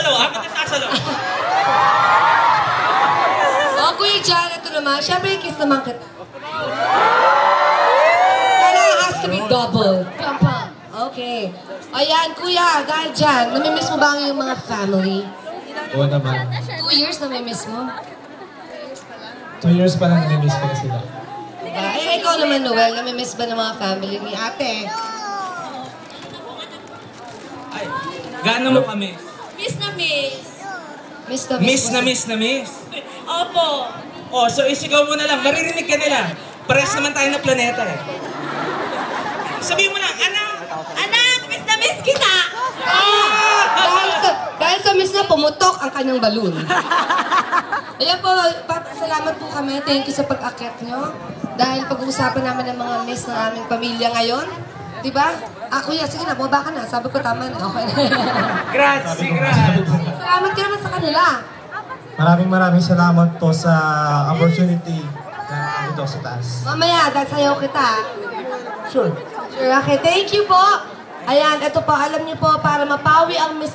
sasalaw. Amin na sasalaw. Kuya John, ito naman. Siyempre, kiss naman kita. Kailangan has to be double. Okay. Ayan, kuya, dahil dyan, namimiss mo ba ang iyong mga family? Oo naman. 2 years namimiss mo? 2 years pa lang namimiss ko na sila. Diba? Eh, ikaw naman, Noel, namimiss ba ng mga family ni ate? Ay, gaano mo kami? Miss na miss. Miss na Miss na miss na miss. Opo. Oh, so isigaw mo na lang. Maririnig ka nila. Pares naman tayo ng planeta eh. Sabihin mo lang, anak! Anak, miss na miss kita. Dahil sa miss na pumutok ang kanyang balon. Ayan po, salamat po kami. Thank you sa pag-akit nyo. Dahil pag-uusapan namin ng mga miss ng aming pamilya ngayon. Diba? Kuya, sige na, bumaba ka na. Sabi ko tama na. Okay na. Grazie. Salamat ka naman sa kanila. Maraming salamat po sa opportunity na dito sa taas. Mamaya, dahil sayaw kita. Sure. Sure, okay. Thank you po. Ayan, ito po, alam niyo po, para mapawi ang miss